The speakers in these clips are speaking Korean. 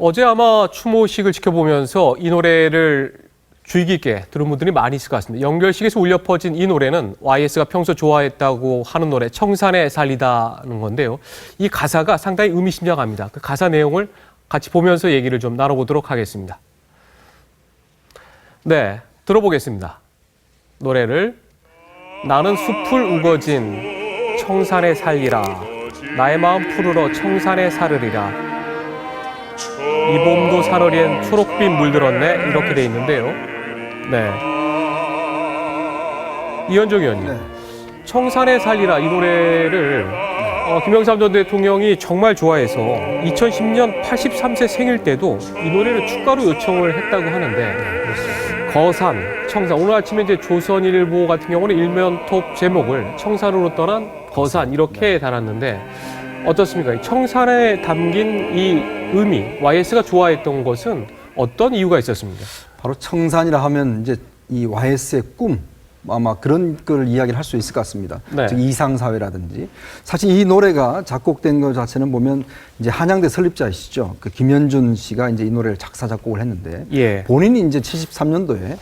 어제 아마 추모식을 지켜보면서 이 노래를 주의 깊게 들은 분들이 많이 있을 것 같습니다. 연결식에서 울려 퍼진 이 노래는 YS가 평소 좋아했다고 하는 노래 청산에 살리다는 건데요. 이 가사가 상당히 의미심장합니다. 그 가사 내용을 같이 보면서 얘기를 좀 나눠보도록 하겠습니다. 네, 들어보겠습니다. 노래를 나는 숲을 우거진 청산에 살리라 나의 마음 푸르러 청산에 살으리라 이 봄도 산허리엔 초록빛 물들었네 이렇게 돼 있는데요. 네, 이현정 의원님, 네. 청산에 살리라 이 노래를 김영삼 전 대통령이 정말 좋아해서 2010년 83세 생일 때도 이 노래를 축가로 요청을 했다고 하는데 거산, 청산, 오늘 아침에 이제 조선일보 같은 경우는 일면톱 제목을 청산으로 떠난 거산 이렇게 달았는데 어떻습니까? 이 청산에 담긴 이 의미, YS가 좋아했던 것은 어떤 이유가 있었습니까? 바로 청산이라 하면 이제 이 YS의 꿈, 아마 그런 걸 이야기를 할 수 있을 것 같습니다. 네. 즉 이상사회라든지. 사실 이 노래가 작곡된 것 자체는 보면 이제 한양대 설립자이시죠. 그 김현준 씨가 이제 이 노래를 작사 작곡을 했는데 예. 본인이 이제 73년도에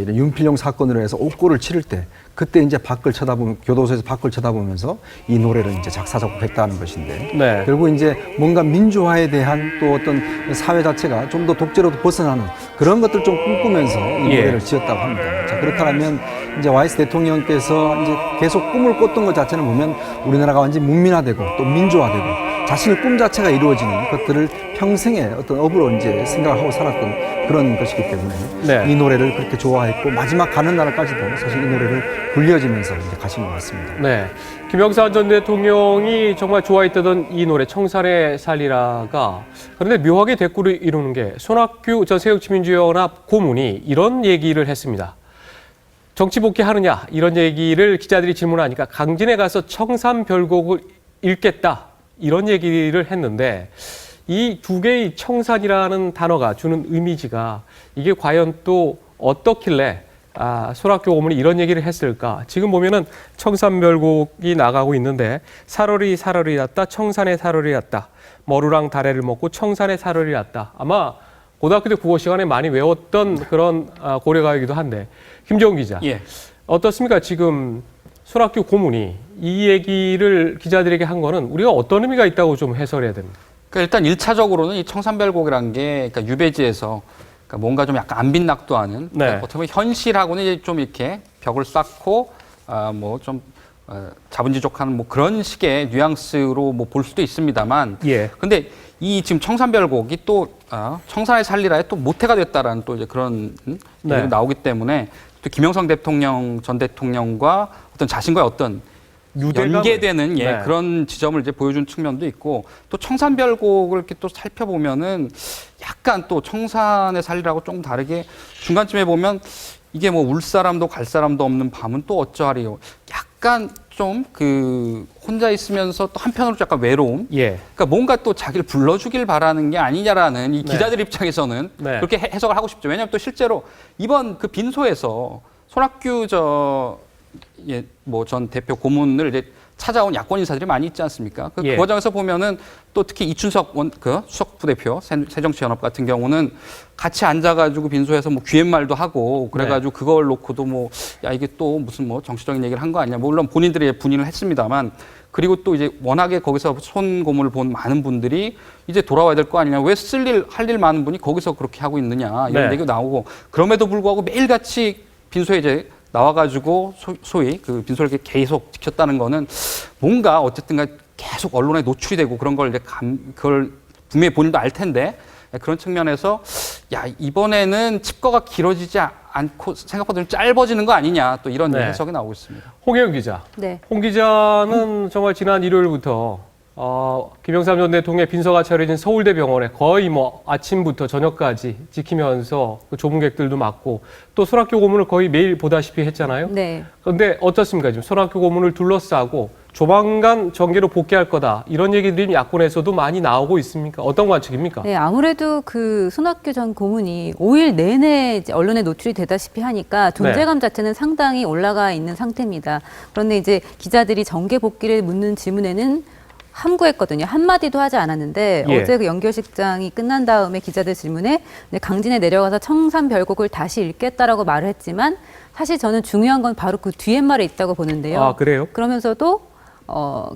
이런 윤필용 사건으로 해서 옥고를 치를 때 그때 이제 밖을 쳐다보면 교도소에서 밖을 쳐다보면서 이 노래를 이제 작사 작곡했다는 것인데 네. 결국 이제 뭔가 민주화에 대한 또 어떤 사회 자체가 좀 더 독재로도 벗어나는 그런 것들 좀 꿈꾸면서 이 노래를 지었다고 합니다. 자, 그렇다면 이제 YS 대통령께서 이제 계속 꿈을 꿨던 것 자체는 보면 우리나라가 완전히 문민화되고 또 민주화되고 자신의 꿈 자체가 이루어지는 것들을 평생의 어떤 업으로 이제 생각하고 살았던 그런 것이기 때문에 네. 이 노래를 그렇게 좋아했고 마지막 가는 날까지도 사실 이 노래를 불려지면서 이제 가신 것 같습니다. 네, 김영삼 전 대통령이 정말 좋아했던 이 노래 청산에 살리라가 그런데 묘하게 대꾸를 이루는 게 손학규 전 새정치민주연합 고문이 이런 얘기를 했습니다. 정치 복귀하느냐 이런 얘기를 기자들이 질문하니까 강진에 가서 청산별곡을 읽겠다 이런 얘기를 했는데 이 두 개의 청산이라는 단어가 주는 이미지가 이게 과연 또 어떻길래 손학규 고문이 이런 얘기를 했을까? 지금 보면은 청산별곡이 나가고 있는데 사러리 사러리 났다 청산에 사러리 났다 머루랑 다래를 먹고 청산에 사러리 났다. 아마 고등학교 때 국어 시간에 많이 외웠던 그런 고려가요이기도 한데 김정은 기자, 예. 어떻습니까? 지금 손학규 고문이 이 얘기를 기자들에게 한 거는 우리가 어떤 의미가 있다고 좀 해설해야 됩니다. 그러니까 일단 1차적으로는 이 청산별곡이라는 게 그러니까 유배지에서 그러니까 뭔가 좀 약간 안빈낙도하는 네. 그러니까 어떻게 보면 현실하고는 이제 좀 이렇게 벽을 쌓고 뭐 좀 자본주의적한 뭐 그런 식의 뉘앙스로 뭐 볼 수도 있습니다만 예. 근데 이 지금 청산별곡이 또 청산에 살리라에 또 모태가 됐다라는 또 이제 그런 네. 얘기가 나오기 때문에 또 김영삼 대통령 전 대통령과 어떤 자신과의 어떤 유대감을. 연계되는 네. 그런 지점을 이제 보여준 측면도 있고 또 청산별곡을 이렇게 또 살펴보면은 약간 또 청산에 살리라고 조금 다르게 중간쯤에 보면 이게 뭐 울 사람도 갈 사람도 없는 밤은 또 어쩌하리요. 약간 좀 그 혼자 있으면서 또 한편으로 약간 외로움. 예. 그러니까 뭔가 또 자기를 불러주길 바라는 게 아니냐라는 이 네. 기자들 입장에서는 네. 그렇게 해석을 하고 싶죠. 왜냐하면 또 실제로 이번 그 빈소에서 손학규 뭐 전 대표 고문을 이제 찾아온 야권 인사들이 많이 있지 않습니까? 그 예. 과정에서 보면은 또 특히 이춘석 수석 부대표 새정치연합 같은 경우는 같이 앉아가지고 빈소에서 뭐 귀옛말도 하고 그래가지고 그걸 놓고도 뭐 야 이게 또 무슨 뭐 정치적인 얘기를 한 거 아니냐. 물론 본인들이 분인을 했습니다만 그리고 또 이제 워낙에 거기서 손고문을 본 많은 분들이 이제 돌아와야 될 거 아니냐. 왜 할 일 많은 분이 거기서 그렇게 하고 있느냐 이런 네. 얘기가 나오고 그럼에도 불구하고 매일같이 빈소에 이제 나와가지고 소위 그 빈소를 이렇게 계속 지켰다는 거는 뭔가 어쨌든가 계속 언론에 노출이 되고 그런 걸 이제 그걸 분명히 본인도 알 텐데 그런 측면에서 야 이번에는 칩거가 길어지지 않고 생각보다 좀 짧아지는 거 아니냐 또 이런 네. 해석이 나오고 있습니다. 홍혜영 기자. 네. 홍 기자는 정말 지난 일요일부터 김영삼 전 대통령의 빈소가 차려진 서울대병원에 거의 뭐 아침부터 저녁까지 지키면서 그 조문객들도 많고 또 손학규 고문을 거의 매일 보다시피 했잖아요. 네. 그런데 어떻습니까? 지금 손학규 고문을 둘러싸고 조만간 정계로 복귀할 거다. 이런 얘기들이 야권에서도 많이 나오고 있습니까? 어떤 관측입니까? 네, 아무래도 그 손학규 전 고문이 5일 내내 이제 언론에 노출이 되다시피 하니까 존재감 자체는 상당히 올라가 있는 상태입니다. 그런데 이제 기자들이 정계 복귀를 묻는 질문에는 함구했거든요. 한마디도 하지 않았는데 예. 어제 그 연결식장이 끝난 다음에 기자들 질문에 강진에 내려가서 청산별곡을 다시 읽겠다라고 말을 했지만 사실 저는 중요한 건 바로 그 뒤에 말에 있다고 보는데요. 아, 그래요? 그러면서도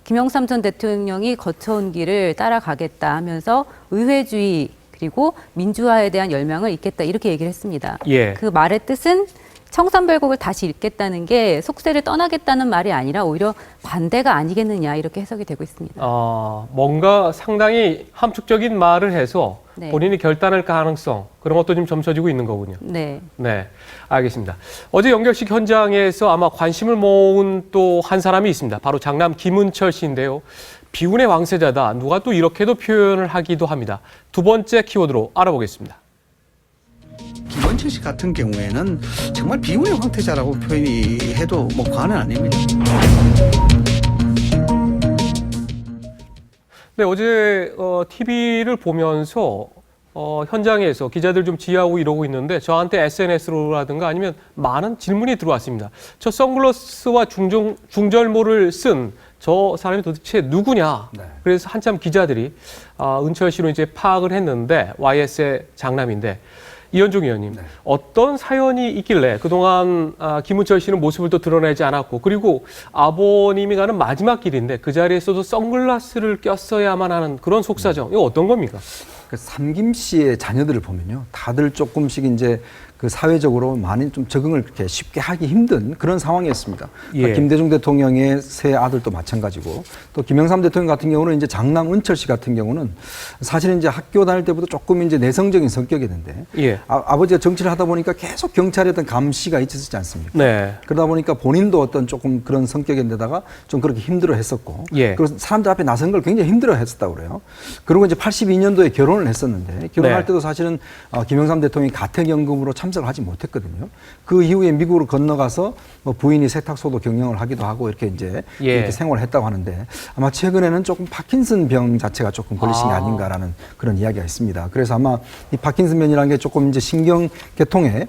김영삼 전 대통령이 거쳐온 길을 따라가겠다 하면서 의회주의 그리고 민주화에 대한 열망을 잇겠다 이렇게 얘기를 했습니다. 예. 그 말의 뜻은 청산별곡을 다시 읽겠다는 게 속세를 떠나겠다는 말이 아니라 오히려 반대가 아니겠느냐 이렇게 해석이 되고 있습니다. 뭔가 상당히 함축적인 말을 해서 네. 본인이 결단할 가능성 그런 것도 좀 점쳐지고 있는 거군요. 네. 네, 알겠습니다. 어제 연결식 현장에서 아마 관심을 모은 또 한 사람이 있습니다. 바로 장남 김은철 씨인데요. 비운의 왕세자다. 누가 또 이렇게도 표현을 하기도 합니다. 두 번째 키워드로 알아보겠습니다. 김원철 씨 같은 경우에는 정말 비운의 황태자라고 표현이 해도 뭐 과언은 아닙니다. 네, 어제 TV를 보면서 현장에서 기자들 좀 지휘하고 이러고 있는데 저한테 SNS로라든가 아니면 많은 질문이 들어왔습니다. 저 선글라스와 중절모를 쓴 저 사람이 도대체 누구냐. 네. 그래서 한참 기자들이 은철 씨로 이제 파악을 했는데 YS의 장남인데 이현종 의원님, 네. 어떤 사연이 있길래 그동안 김은철 씨는 모습을 또 드러내지 않았고 그리고 아버님이 가는 마지막 길인데 그 자리에서도 선글라스를 꼈어야만 하는 그런 속사정, 이거 어떤 겁니까? 그 삼김 씨의 자녀들을 보면요, 다들 조금씩 이제 그 사회적으로 많이 좀 적응을 그렇게 쉽게 하기 힘든 그런 상황이었습니다. 그러니까 예. 김대중 대통령의 세 아들도 마찬가지고 또 김영삼 대통령 같은 경우는 이제 장남 은철 씨 같은 경우는 사실은 이제 학교 다닐 때부터 조금 이제 내성적인 성격이었는데 예. 아버지가 정치를 하다 보니까 계속 경찰에 어떤 감시가 있었지 않습니까? 네. 그러다 보니까 본인도 어떤 조금 그런 성격인데다가 좀 그렇게 힘들어했었고, 예. 그리고 사람들 앞에 나선 걸 굉장히 힘들어했었다고 그래요. 그리고 이제 82년도에 결혼을 했었는데 결혼할 네. 때도 사실은 김영삼 대통령이 가택연금으로 참석을 하지 못했거든요. 그 이후에 미국으로 건너가서 뭐 부인이 세탁소도 경영을 하기도 하고 이렇게 이제 예. 이렇게 생활을 했다고 하는데 아마 최근에는 조금 파킨슨 병 자체가 조금 걸리신 게 아닌가라는 그런 이야기가 있습니다. 그래서 아마 이 파킨슨 병이라는 게 조금 이제 신경계통에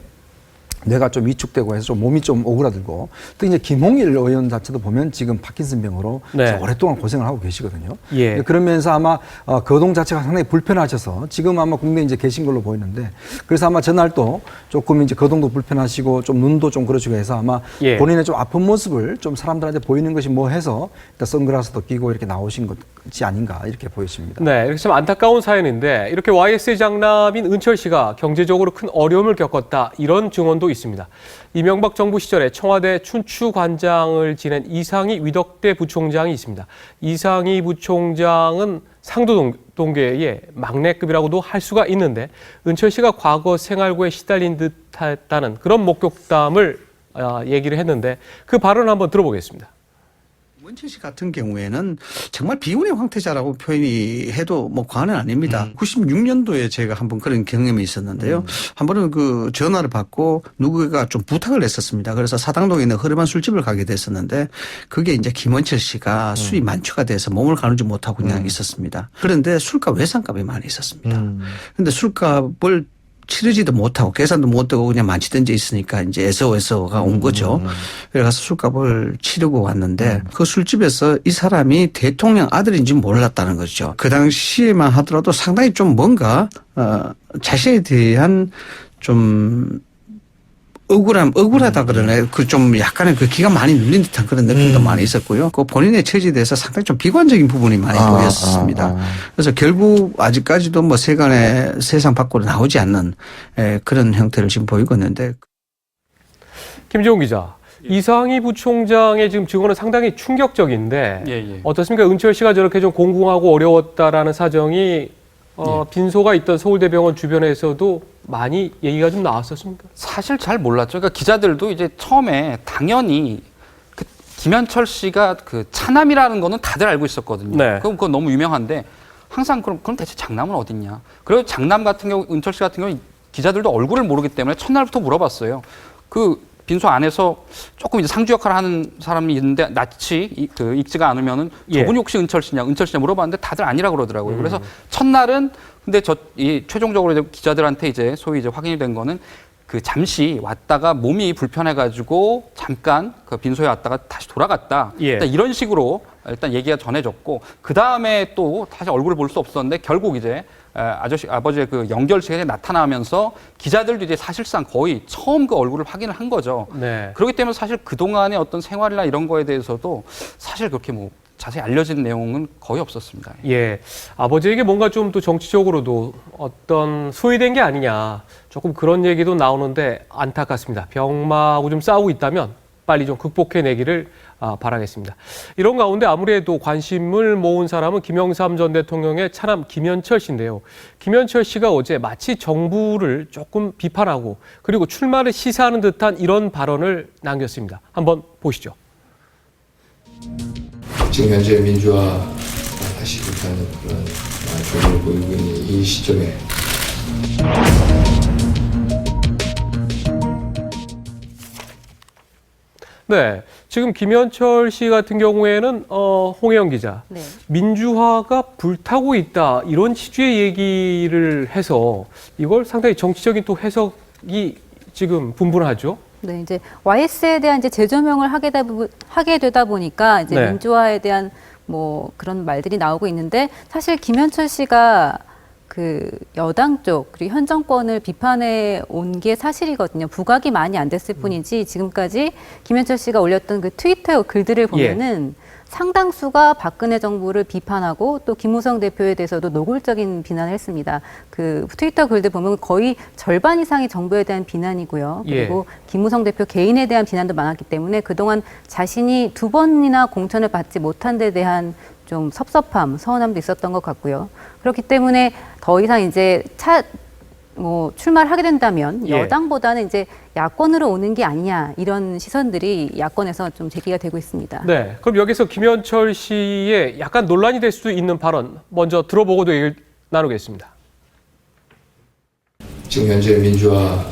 뇌가 좀 위축되고 해서 좀 몸이 좀 오그라들고 또 이제 김홍일 의원 자체도 보면 지금 파킨슨병으로 네. 오랫동안 고생을 하고 계시거든요. 예. 그러면서 아마 거동 자체가 상당히 불편하셔서 지금 아마 국내에 이제 계신 걸로 보이는데 그래서 아마 전날도 조금 이제 거동도 불편하시고 좀 눈도 좀 그러시고 해서 아마 예. 본인의 좀 아픈 모습을 좀 사람들한테 보이는 것이 뭐 해서 일단 선글라스도 끼고 이렇게 나오신 것이 아닌가 이렇게 보여집니다. 네, 이렇게 좀 안타까운 사연인데 이렇게 YS의 장남인 은철 씨가 경제적으로 큰 어려움을 겪었다 이런 증언도 있습니다. 이명박 정부 시절에 청와대 춘추관장을 지낸 이상희 위덕대 부총장이 있습니다. 이상희 부총장은 상도 동계의 막내급이라고도 할 수가 있는데 은철 씨가 과거 생활고에 시달린 듯했다는 그런 목격담을 얘기를 했는데 그 발언을 한번 들어보겠습니다. 원철 씨 같은 경우에는 정말 비운의 황태자라고 표현이 해도 뭐 과언은 아닙니다. 96년도에 제가 한번 그런 경험이 있었는데요. 한 번은 그 전화를 받고 누구가 좀 부탁을 했었습니다. 그래서 사당동에 있는 허름한 술집을 가게 됐었는데 그게 이제 김원철 씨가 술이 만취가 돼서 몸을 가누지 못하고 그냥 있었습니다. 그런데 술값 외상값이 많이 있었습니다. 그런데 술값을 치르지도 못하고 계산도 못하고 그냥 만취된 데 있으니까 이제 SOS가 온 거죠. 그래서 술값을 치르고 왔는데 그 술집에서 이 사람이 대통령 아들인지 몰랐다는 거죠. 그 당시에만 하더라도 상당히 좀 뭔가 자신에 대한 좀 억울하다 그러네. 그 좀 약간의 그 기가 많이 눌린 듯한 그런 느낌도 많이 있었고요. 그 본인의 처지에 대해서 상당히 좀 비관적인 부분이 많이 보였습니다. 그래서 결국 아직까지도 뭐 세간의 세상 밖으로 나오지 않는 그런 형태를 지금 보이고 있는데. 김재훈 기자, 이상희 부총장의 지금 증언은 상당히 충격적인데 예. 어떻습니까? 은철 씨가 저렇게 좀 공공하고 어려웠다라는 사정이 빈소가 있던 서울대병원 주변에서도 많이 얘기가 좀 나왔었습니까? 사실 잘 몰랐죠. 그러니까 기자들도 이제 처음에 당연히 그 김현철 씨가 그 차남이라는 거는 다들 알고 있었거든요. 네. 그건 너무 유명한데 항상 그럼 대체 장남은 어딨냐? 그리고 장남 같은 경우, 은철 씨 같은 경우 기자들도 얼굴을 모르기 때문에 첫날부터 물어봤어요. 그 빈소 안에서 조금 이제 상주 역할을 하는 사람이 있는데 낯이 익지가 않으면은 예. 저분이 혹시 은철 씨냐 물어봤는데 다들 아니라 그러더라고요. 그래서 첫날은 근데 최종적으로 이제 기자들한테 이제 소위 이제 확인이 된 거는 그 잠시 왔다가 몸이 불편해가지고 잠깐 그 빈소에 왔다가 다시 돌아갔다. 예. 이런 식으로 일단 얘기가 전해졌고 그 다음에 또 다시 얼굴을 볼 수 없었는데 결국 이제 아버지의 그 연결식에 나타나면서 기자들도 이제 사실상 거의 처음 그 얼굴을 확인을 한 거죠. 네. 그렇기 때문에 사실 그동안의 어떤 생활이나 이런 거에 대해서도 사실 그렇게 뭐 자세히 알려진 내용은 거의 없었습니다. 예, 아버지에게 뭔가 좀 또 정치적으로도 어떤 소외된 게 아니냐, 조금 그런 얘기도 나오는데 안타깝습니다. 병마하고 좀 싸우고 있다면 빨리 좀 극복해내기를 바라겠습니다. 이런 가운데 아무래도 관심을 모은 사람은 김영삼 전 대통령의 차남 김현철 씨인데요. 김현철 씨가 어제 마치 정부를 조금 비판하고 그리고 출마를 시사하는 듯한 이런 발언을 남겼습니다. 한번 보시죠. 지금 현재 민주화 다시 못하는 그런 조짐을 보이고 있는 이 시점에 네, 지금 김현철 씨 같은 경우에는 홍혜영 기자, 네. 민주화가 불타고 있다 이런 취지의 얘기를 해서 이걸 상당히 정치적인 또 해석이 지금 분분하죠. 네, 이제 YS에 대한 이제 재조명을 하게 되다 보니까 이제 네. 민주화에 대한 뭐 그런 말들이 나오고 있는데 사실 김현철 씨가 그 여당 쪽 그리고 현 정권을 비판해 온 게 사실이거든요. 부각이 많이 안 됐을 뿐이지 지금까지 김현철 씨가 올렸던 그 트위터 글들을 보면은 상당수가 박근혜 정부를 비판하고 또 김무성 대표에 대해서도 노골적인 비난을 했습니다. 그 트위터 글들 보면 거의 절반 이상이 정부에 대한 비난이고요. 그리고 김무성 대표 개인에 대한 비난도 많았기 때문에 그동안 자신이 2번이나 공천을 받지 못한 데 대한 좀 섭섭함, 서운함도 있었던 것 같고요. 그렇기 때문에 더 이상 이제 출마를 하게 된다면 여당보다는 이제 야권으로 오는 게 아니냐 이런 시선들이 야권에서 좀 제기가 되고 있습니다. 네, 그럼 여기서 김현철 씨의 약간 논란이 될 수도 있는 발언 먼저 들어보고도 얘기를 나누겠습니다. 지금 현재 민주화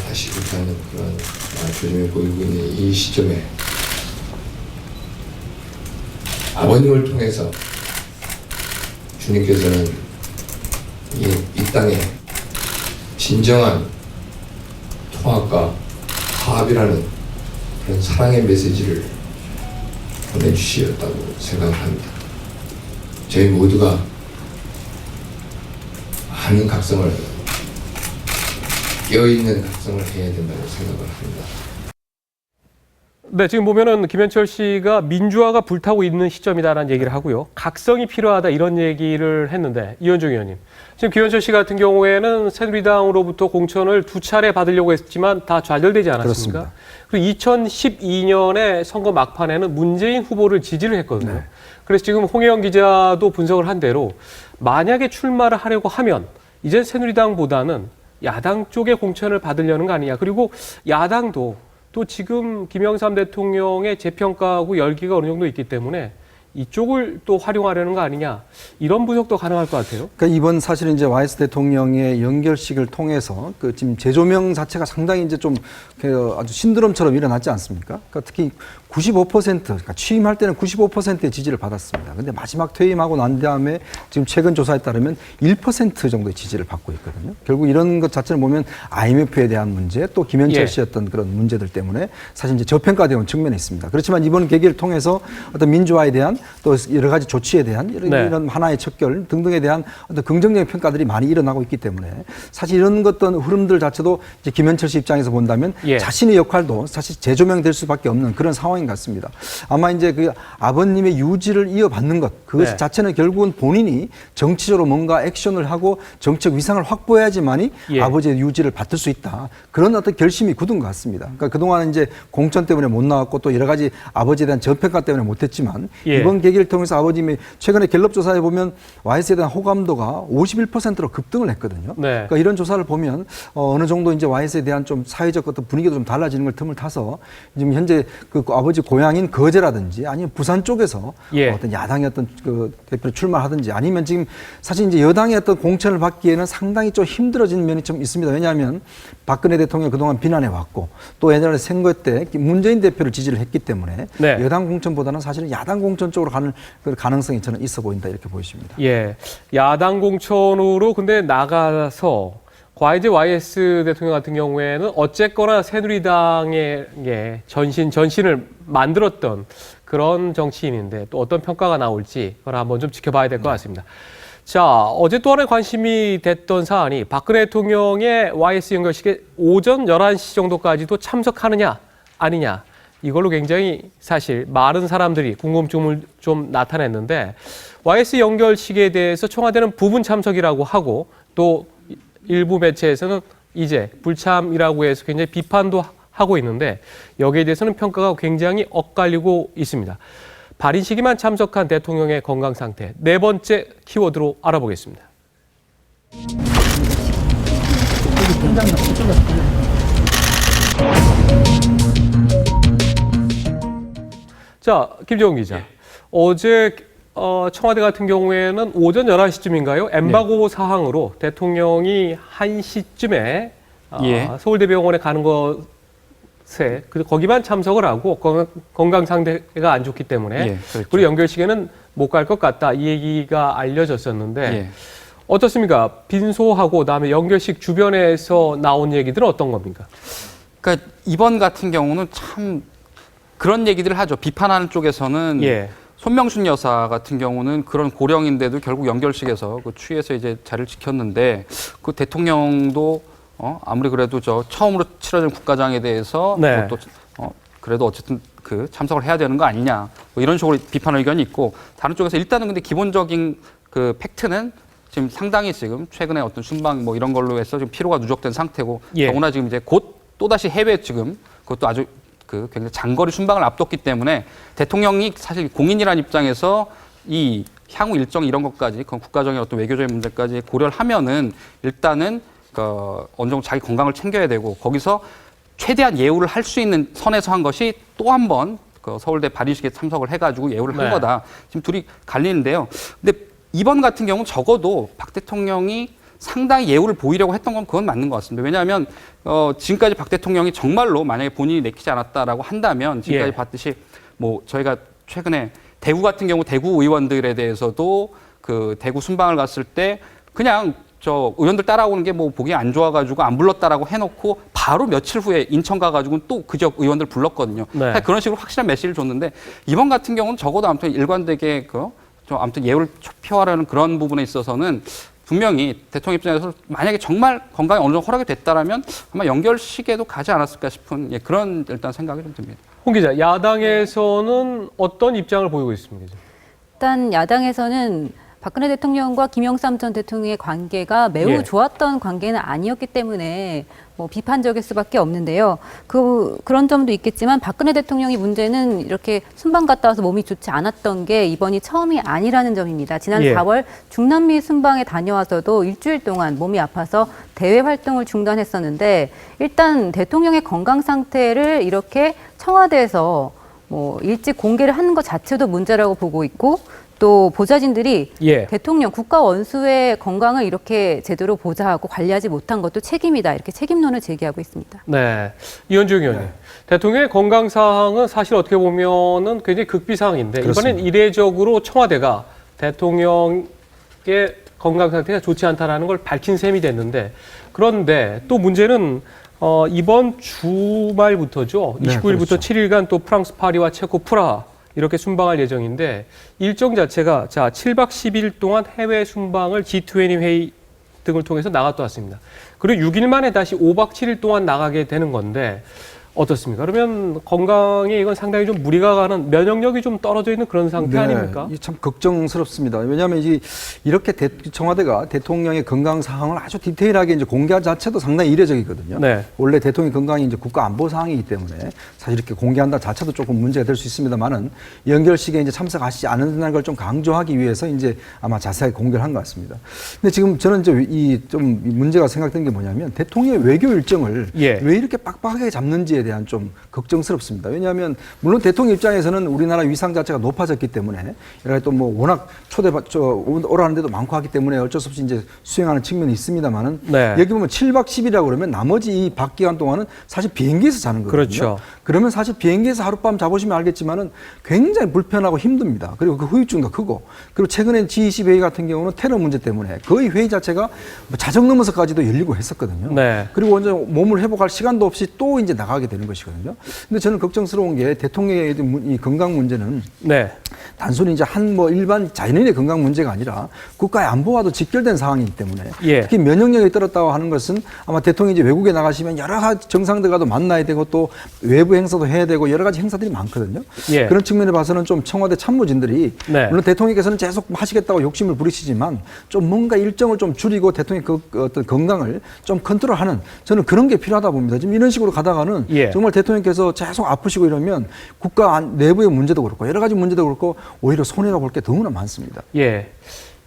다시 못하는 그런 조짐을 보이고 있는 이 시점에 아버님을 통해서 주님께서는 이 땅에 진정한 통합과 화합이라는 그런 사랑의 메시지를 보내주시었다고 생각을 합니다. 저희 모두가 많은 각성을, 깨어있는 각성을 해야 된다고 생각을 합니다. 네, 지금 보면은 김현철 씨가 민주화가 불타고 있는 시점이다라는 얘기를 하고요. 각성이 필요하다 이런 얘기를 했는데 이현중 의원님, 지금 김현철 씨 같은 경우에는 새누리당으로부터 공천을 2차례 받으려고 했지만 다 좌절되지 않았습니까? 그렇습니다. 그리고 2012년에 선거 막판에는 문재인 후보를 지지를 했거든요. 네. 그래서 지금 홍혜영 기자도 분석을 한 대로 만약에 출마를 하려고 하면 이제 새누리당보다는 야당 쪽에 공천을 받으려는 거 아니냐. 그리고 야당도 또 지금 김영삼 대통령의 재평가하고 열기가 어느 정도 있기 때문에 이쪽을 또 활용하려는 거 아니냐 이런 분석도 가능할 것 같아요. 그러니까 이번 사실은 이제 YS 대통령의 연결식을 통해서 그 지금 재조명 자체가 상당히 이제 좀 아주 신드롬처럼 일어났지 않습니까? 그러니까 특히 95% 그러니까 취임할 때는 95%의 지지를 받았습니다. 근데 마지막 퇴임하고 난 다음에 지금 최근 조사에 따르면 1% 정도의 지지를 받고 있거든요. 결국 이런 것 자체를 보면 IMF에 대한 문제 또 김현철 씨였던 그런 문제들 때문에 사실 이제 저평가되어 온 측면이 있습니다. 그렇지만 이번 계기를 통해서 어떤 민주화에 대한 또 여러 가지 조치에 대한 이런 하나의 척결 등등에 대한 어떤 긍정적인 평가들이 많이 일어나고 있기 때문에 사실 이런 어떤 흐름들 자체도 이제 김현철 씨 입장에서 본다면 자신의 역할도 사실 재조명될 수밖에 없는 그런 상황인 것 같습니다. 아마 이제 그 아버님의 유지를 이어받는 것 그것 자체는 결국은 본인이 정치적으로 뭔가 액션을 하고 정책 위상을 확보해야지만이 아버지의 유지를 받을 수 있다. 그런 어떤 결심이 굳은 것 같습니다. 그러니까 그동안 이제 공천 때문에 못 나왔고 또 여러 가지 아버지에 대한 저평가 때문에 못했지만 이번 계기를 통해서 아버님이 최근에 갤럽 조사에 보면 YS에 대한 호감도가 51%로 급등을 했거든요. 그러니까 이런 조사를 보면 어느 정도 이제 YS에 대한 좀 사회적 어떤 분위기도 좀 달라지는 걸 틈을 타서 지금 현재 그 아버지 고향인 거제라든지 아니면 부산 쪽에서 어떤 야당의 어떤 그 대표로 출마하든지 아니면 지금 사실 이제 여당의 어떤 공천을 받기에는 상당히 좀 힘들어진 면이 좀 있습니다. 왜냐하면 박근혜 대통령 그동안 비난해 왔고 또 예전에 선거 때 문재인 대표를 지지를 했기 때문에 여당 공천보다는 사실은 야당 공천 쪽으로 가는 그 가능성이 저는 있어 보인다 이렇게 보여집니다. 야당 공천으로 근데 나가서 과이제 YS 대통령 같은 경우에는 어쨌거나 새누리당의 전신을 만들었던 그런 정치인인데 또 어떤 평가가 나올지 그걸 한번 좀 지켜봐야 될 것 같습니다. 자, 어제 또 하나의 관심이 됐던 사안이 박근혜 대통령의 YS 연결식에 오전 11시 정도까지도 참석하느냐 아니냐, 이걸로 굉장히 사실 많은 사람들이 궁금증을 좀 나타냈는데, YS 연결식에 대해서 청와대는 부분 참석이라고 하고 또 일부 매체에서는 이제 불참이라고 해서 굉장히 비판도 하고 있는데, 여기에 대해서는 평가가 굉장히 엇갈리고 있습니다. 발인 시기만 참석한 대통령의 건강 상태, 네 번째 키워드로 알아보겠습니다. 자, 김정은 기자. 어제 청와대 같은 경우에는 오전 11시쯤인가요? 엠바고 사항으로 대통령이 1시쯤에 서울대병원에 가는 것에 거기만 참석을 하고 건강 상태가 안 좋기 때문에 그렇죠. 그리고 연결식에는 못 갈 것 같다, 이 얘기가 알려졌었는데 어떻습니까? 빈소하고 그다음에 연결식 주변에서 나온 얘기들은 어떤 겁니까? 그러니까 이번 같은 경우는 참 그런 얘기들을 하죠. 비판하는 쪽에서는 손명순 여사 같은 경우는 그런 고령인데도 결국 연결식에서 그 추위에서 이제 자리를 지켰는데, 그 대통령도 아무리 그래도 처음으로 치러진 국가장에 대해서 그래도 어쨌든 그 참석을 해야 되는 거 아니냐, 뭐 이런 식으로 비판 의견이 있고, 다른 쪽에서 일단은 근데 기본적인 그 팩트는 지금 상당히 지금 최근에 어떤 순방 뭐 이런 걸로 해서 지금 피로가 누적된 상태고, 더구나 지금 이제 곧 또다시 해외 지금 그것도 아주 그 굉장히 장거리 순방을 앞뒀기 때문에 대통령이 사실 공인이라는 입장에서 이 향후 일정 이런 것까지 국가적인 어떤 외교적인 문제까지 고려를 하면은 일단은 어느 정도 자기 건강을 챙겨야 되고, 거기서 최대한 예우를 할 수 있는 선에서 한 것이 또 한 번 서울대 발의식에 참석을 해가지고 예우를 한 거다. 지금 둘이 갈리는데요. 근데 이번 같은 경우는 적어도 박 대통령이 상당히 예우를 보이려고 했던 건 그건 맞는 것 같습니다. 왜냐하면 지금까지 박 대통령이 정말로 만약에 본인이 내키지 않았다라고 한다면 지금까지 봤듯이 뭐 저희가 최근에 대구 같은 경우 대구 의원들에 대해서도 그 대구 순방을 갔을 때 그냥 의원들 따라오는 게 뭐 보기 안 좋아가지고 안 불렀다라고 해놓고 바로 며칠 후에 인천 가가지고 또 그 지역 의원들 불렀거든요. 그런 식으로 확실한 메시지를 줬는데, 이번 같은 경우는 적어도 아무튼 일관되게 좀 아무튼 예우를 표하려는 그런 부분에 있어서는 분명히 대통령 입장에서 만약에 정말 건강이 어느 정도 허락이 됐다라면 아마 연결식에도 가지 않았을까 싶은 그런 일단 생각이 좀 듭니다. 홍 기자, 야당에서는 어떤 입장을 보이고 있습니까? 일단 야당에서는 박근혜 대통령과 김영삼 전 대통령의 관계가 매우 좋았던 관계는 아니었기 때문에 뭐 비판적일 수밖에 없는데요. 그런 점도 있겠지만 박근혜 대통령이 문제는 이렇게 순방 갔다 와서 몸이 좋지 않았던 게 이번이 처음이 아니라는 점입니다. 지난 4월 중남미 순방에 다녀와서도 일주일 동안 몸이 아파서 대외 활동을 중단했었는데, 일단 대통령의 건강 상태를 이렇게 청와대에서 뭐 일찍 공개를 하는 것 자체도 문제라고 보고 있고, 또 보좌진들이 대통령 국가 원수의 건강을 이렇게 제대로 보좌하고 관리하지 못한 것도 책임이다, 이렇게 책임론을 제기하고 있습니다. 네, 이현중 의원님, 대통령의 건강 사항은 사실 어떻게 보면은 굉장히 극비 사항인데 이번엔 이례적으로 청와대가 대통령의 건강 상태가 좋지 않다라는 걸 밝힌 셈이 됐는데, 그런데 또 문제는 이번 주말부터죠. 29일부터 7일간 또 프랑스 파리와 체코 프라하 이렇게 순방할 예정인데, 일정 자체가 7박 10일 동안 해외 순방을 G20 회의 등을 통해서 나갔다 왔습니다. 그리고 6일 만에 다시 5박 7일 동안 나가게 되는 건데 어떻습니까? 그러면 건강에 이건 상당히 좀 무리가 가는, 면역력이 좀 떨어져 있는 그런 상태 아닙니까? 이게 참 걱정스럽습니다. 왜냐하면 이렇게 청와대가 대통령의 건강 사항을 아주 디테일하게 이제 공개한 자체도 상당히 이례적이거든요. 원래 대통령 건강이 이제 국가 안보 사항이기 때문에 사실 이렇게 공개한다 자체도 조금 문제가 될 수 있습니다만은, 연결식에 이제 참석하시지 않는다는 걸 좀 강조하기 위해서 이제 아마 자세하게 공개를 한 것 같습니다. 근데 지금 저는 이제 좀 문제가 생각된 게 뭐냐면, 대통령의 외교 일정을 왜 이렇게 빡빡하게 잡는지에 대한 좀 걱정스럽습니다. 왜냐하면 물론 대통령 입장에서는 우리나라 위상 자체가 높아졌기 때문에 이렇게 또 뭐 워낙 오라는 데도 많고 하기 때문에 어쩔 수 없이 이제 수행하는 측면이 있습니다만은, 여기 보면 7박 10일이라고 그러면 나머지 이 밖 기간 동안은 사실 비행기에서 자는 거거든요. 그러면 사실 비행기에서 하룻밤 자보시면 알겠지만은 굉장히 불편하고 힘듭니다. 그리고 그 후유증도 크고, 그리고 최근에 G20 회의 같은 경우는 테러 문제 때문에 거의 회의 자체가 자정 넘어서까지도 열리고 했었거든요. 그리고 이제 몸을 회복할 시간도 없이 또 이제 나가게 됩니다. 되는 것이거든요. 근데 저는 걱정스러운 게 대통령의 이 건강 문제는 네. 단순히 이제 한 뭐 일반 자연인의 건강 문제가 아니라 국가의 안보와도 직결된 상황이기 때문에 예. 특히 면역력이 떨어졌다고 하는 것은 아마 대통령이 이제 외국에 나가시면 여러 가지 정상들과도 만나야 되고 또 외부 행사도 해야 되고 여러 가지 행사들이 많거든요. 예. 그런 측면에 봐서는 좀 청와대 참모진들이 네. 물론 대통령께서는 계속 하시겠다고 욕심을 부리시지만 좀 뭔가 일정을 좀 줄이고 대통령 그 어떤 건강을 좀 컨트롤하는 저는 그런 게 필요하다 봅니다. 지금 이런 식으로 가다가는 예. 정말 대통령께서 계속 아프시고 이러면 국가 내부의 문제도 그렇고 여러 가지 문제도 그렇고 오히려 손해가 볼 게 너무나 많습니다. 예.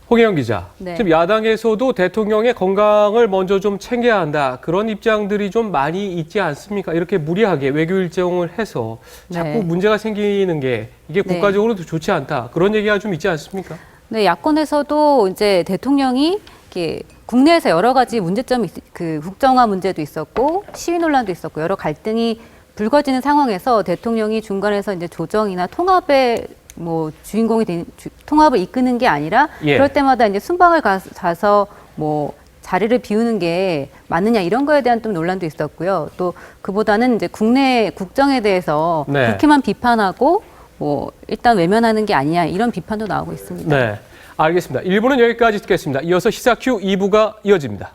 홍혜영 기자. 네. 지금 야당에서도 대통령의 건강을 먼저 좀 챙겨야 한다. 그런 입장들이 좀 많이 있지 않습니까? 이렇게 무리하게 외교 일정을 해서 자꾸 네. 문제가 생기는 게 이게 네. 국가적으로도 좋지 않다. 그런 얘기가 좀 있지 않습니까? 네, 야권에서도 이제 대통령이 이렇게 국내에서 여러 가지 문제점이 그 국정화 문제도 있었고 시위 논란도 있었고 여러 갈등이 불거지는 상황에서 대통령이 중간에서 이제 조정이나 통합의 뭐 주인공이 된 통합을 이끄는 게 아니라 예. 그럴 때마다 이제 순방을 가서 뭐 자리를 비우는 게 맞느냐 이런 거에 대한 좀 논란도 있었고요. 또 그보다는 이제 국내 국정에 대해서 네. 그렇게만 비판하고 뭐 일단 외면하는 게 아니냐 이런 비판도 나오고 있습니다. 네. 알겠습니다. 1부는 여기까지 듣겠습니다. 이어서 시사큐 2부가 이어집니다.